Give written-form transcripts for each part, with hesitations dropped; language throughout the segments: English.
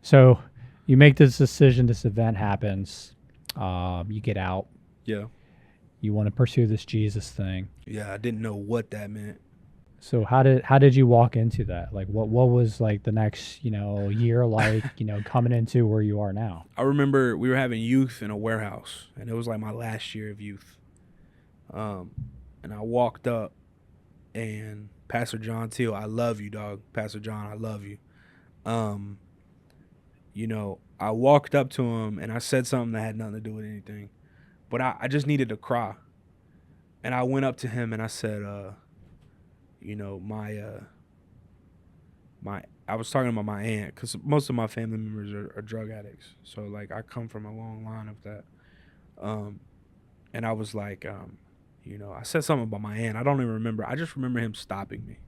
So you make this decision. This event happens. You get out. Yeah. You want to pursue this Jesus thing. Yeah, I didn't know what that meant. So how did you walk into that? Like what was like the next year like coming into where you are now? I remember we were having youth in a warehouse, and it was like my last year of youth. And I walked up, and Pastor John Teal, I love you, dog. Pastor John, I love you. I walked up to him, and I said something that had nothing to do with anything, but I just needed to cry. And I went up to him and I said, I was talking about my aunt, because most of my family members are drug addicts. So like I come from a long line of that. And I was like, I said something about my aunt. I don't even remember. I just remember him stopping me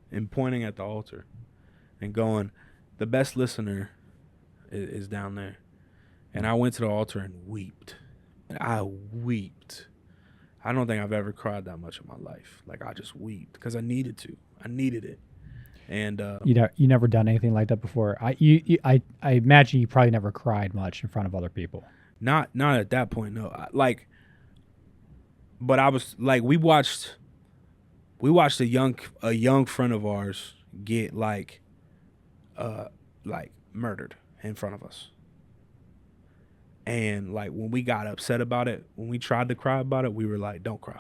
and pointing at the altar and going, the best listener is down there. And I went to the altar and wept. And I wept. I don't think I've ever cried that much in my life. Like I just wept because I needed to. I needed it. And you never done anything like that before. I imagine you probably never cried much in front of other people. Not at that point, no. But I was like, we watched a young friend of ours get like murdered in front of us. And like when we got upset about it, when we tried to cry about it, we were like, don't cry.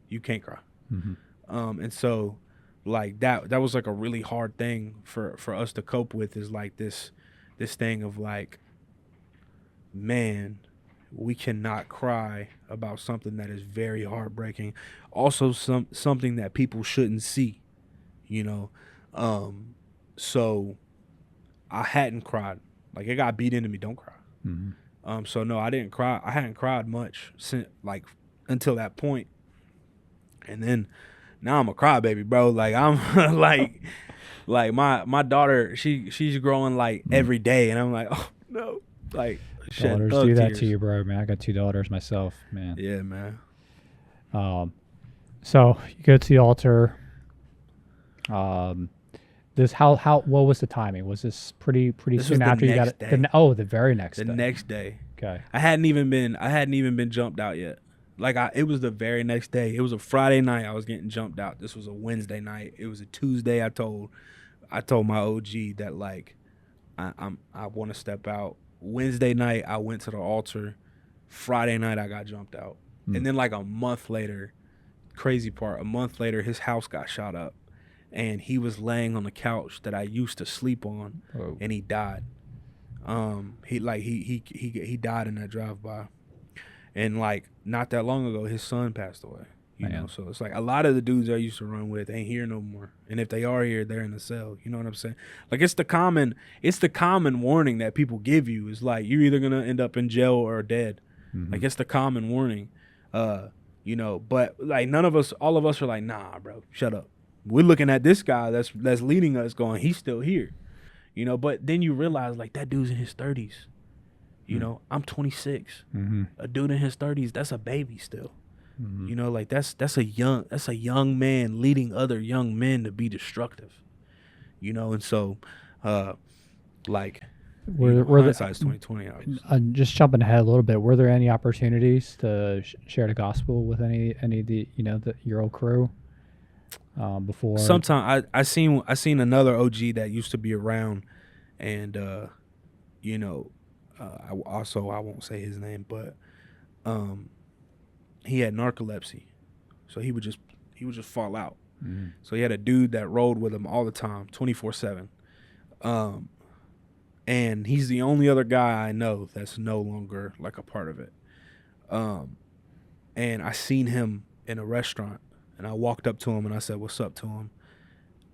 You can't cry. Mm-hmm. And so like that was like a really hard thing for us to cope with, is like this thing of like, man, we cannot cry about something that is very heartbreaking. Also something that people shouldn't see, So I hadn't cried. Like it got beat into me, don't cry. Mm-hmm. So no, I didn't cry. I hadn't cried much since like until that point. And then now I'm a crybaby, bro. Like I'm like my daughter, she's growing like every day, and I'm like, oh no, like daughters do that to you, bro. Man, I got 2 daughters myself, man. Yeah, man. So you go to the altar. This what was the timing? Was this pretty soon after you got it? The very next day. The next day. Okay. I hadn't even been jumped out yet. Like it was the very next day. It was a Friday night. I was getting jumped out. This was a Wednesday night. It was a Tuesday. I told my OG that like I want to step out. Wednesday night I went to the altar. Friday night I got jumped out. And then like a month later, crazy part, a month later his house got shot up, and he was laying on the couch that I used to sleep on, and he died. He died in that drive-by. And like not that long ago, his son passed away. You know, so it's like a lot of the dudes I used to run with ain't here no more. And if they are here, they're in the cell. You know what I'm saying? Like it's the common warning that people give you is like you're either gonna end up in jail or dead. Mm-hmm. Like it's the common warning. But like all of us are like, nah, bro, shut up. We're looking at this guy that's leading us going, he's still here. But then you realize like that dude's in his 30s. I'm 26. Mm-hmm. A dude in his 30s, that's a baby still. Mm-hmm. Like that's a young man leading other young men to be destructive. And so hindsight's 2020. Just jumping ahead a little bit, were there any opportunities to share the gospel with any of the your old crew before? Sometimes I seen another OG that used to be around, and I won't say his name, but he had narcolepsy, so he would just fall out. Mm-hmm. So he had a dude that rode with him all the time, 24/7. And he's the only other guy I know that's no longer like a part of it. And I seen him in a restaurant, and I walked up to him and I said, "What's up?" to him,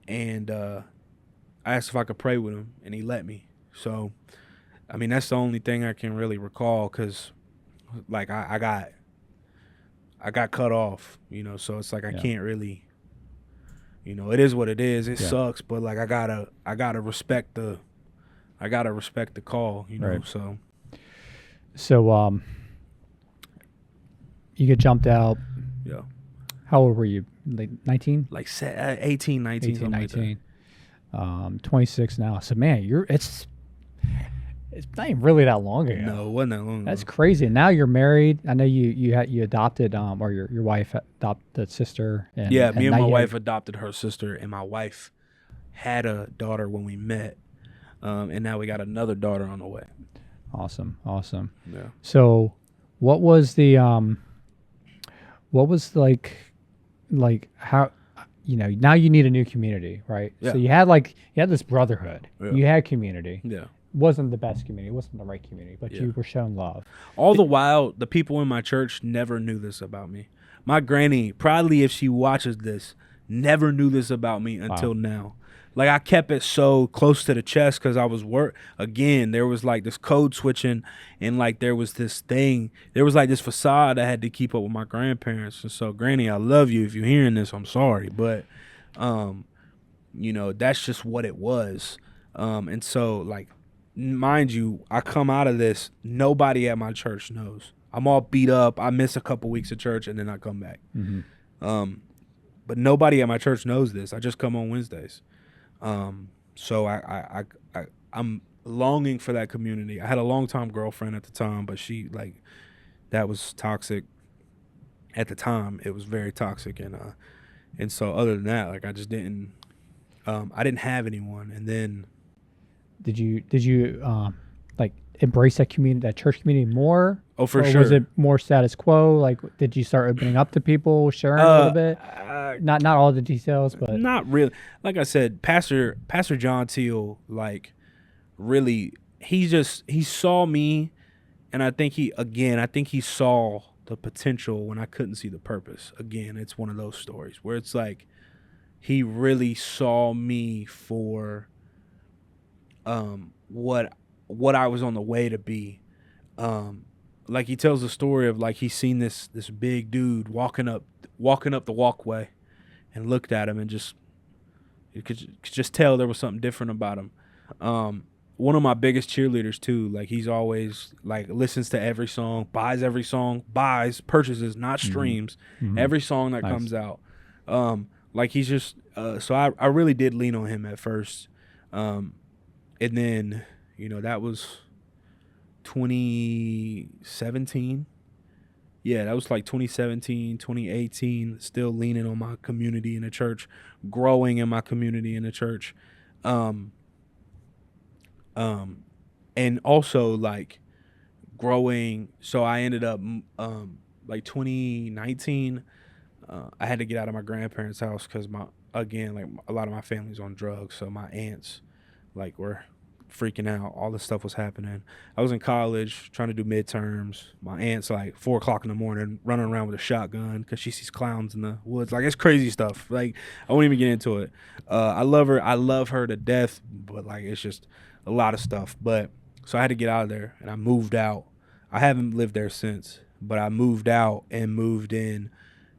and I asked if I could pray with him, and he let me. So, I mean, that's the only thing I can really recall, because like I got cut off, so it's like I can't really, it is what it is. It sucks, but like I gotta respect the call, right. So you get jumped out. Yeah. How old were you? Like 19? Like 18, 19, 18, 19. Like 26 now. So man, it's not even really that long ago. No, it wasn't that long ago. That's crazy. And now you're married. I know you adopted or your wife adopted sister. And, me and my wife adopted her sister, and my wife had a daughter when we met, and now we got another daughter on the way. Awesome. Yeah. So, what was like how, now you need a new community, right? Yeah. So you had this brotherhood. Yeah. You had community. Yeah. Wasn't the best community. It wasn't the right community, but you were shown love. All the while, the people in my church never knew this about me. My granny, probably if she watches this, never knew this about me until now. Like, I kept it so close to the chest because I was again, there was like this code switching, and like there was this thing. There was like this facade I had to keep up with my grandparents. And so, Granny, I love you. If you're hearing this, I'm sorry. But, that's just what it was. And so, like, mind you, I come out of this, nobody at my church knows. I'm all beat up. I miss a couple weeks of church, and then I come back. Mm-hmm. But nobody at my church knows this. I just come on Wednesdays. So I'm longing for that community. I had a long-time girlfriend at the time, but she, like, that was toxic. At the time, it was very toxic, and so other than that, like, I just didn't have anyone. And then, did you like embrace that community, that church community more? Oh, for or sure. Was it more status quo? Like, did you start opening up to people, sharing a little bit? Not all the details, but not really. Like I said, Pastor John Teal, like, really, he saw me, and I think he saw the potential when I couldn't see the purpose. Again, it's one of those stories where it's like he really saw me for what I was on the way to be. Like, he tells the story of, like, he's seen this big dude walking up the walkway, and looked at him, and you could just tell there was something different about him. One of my biggest cheerleaders too. Like, he's always, like, listens to every song, purchases, not streams, every song that comes out. Like, he's just so I really did lean on him at first, and then that was 2017. Yeah, that was like 2017, 2018, still leaning on my community in the church, growing in my community in the church. And also, like, growing. So I ended up, like, 2019, I had to get out of my grandparents' house because a lot of my family's on drugs. So my aunts, like, were freaking out. All this stuff was happening. I was in college trying to do midterms. My aunt's like 4:00 in the morning running around with a shotgun because she sees clowns in the woods. Like, it's crazy stuff. Like, I won't even get into it. I love her to death, but, like, it's just a lot of stuff. But so I had to get out of there, and I moved out. I haven't lived there since, but I moved out and moved in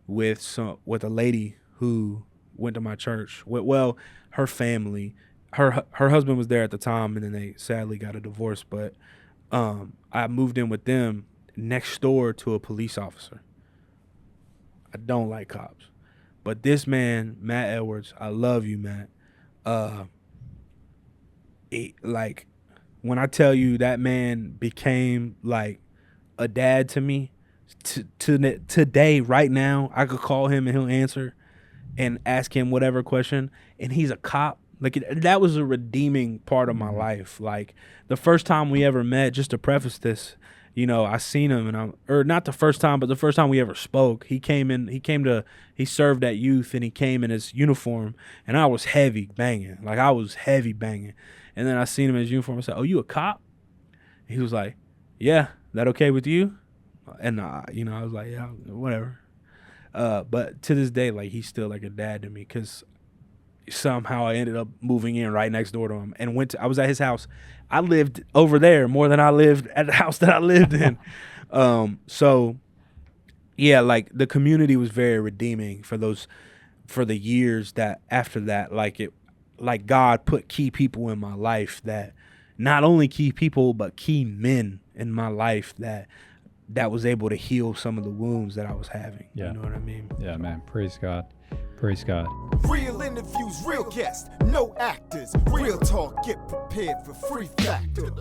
with a lady who went to my church. Well, her family. Her husband was there at the time, and then they sadly got a divorce. But I moved in with them next door to a police officer. I don't like cops, but this man, Matt Edwards, I love you, Matt. Like, when I tell you that man became like a dad to me, today, right now, I could call him and he'll answer, and ask him whatever question, and he's a cop. Like, that was a redeeming part of my life. Like, the first time we ever met, just to preface this, I seen him, and not the first time, but the first time we ever spoke, he served at youth, and he came in his uniform, and I was heavy banging. Like, I was heavy banging. And then I seen him in his uniform. I said, "Oh, you a cop?" And he was like, "Yeah, that okay with you?" And I was like, "Yeah, whatever." But to this day, like, he's still like a dad to me, because somehow I ended up moving in right next door to him, and I was at his house. I lived over there more than I lived at the house that I lived in. So yeah, like, the community was very redeeming for the years that after that, like God put key people in my life, that not only key people, but key men in my life that that was able to heal some of the wounds that I was having. Yeah. You know what I mean? Yeah, man. Praise God. Praise God. Real interviews, real guests, no actors. Real talk, get prepared for free factor.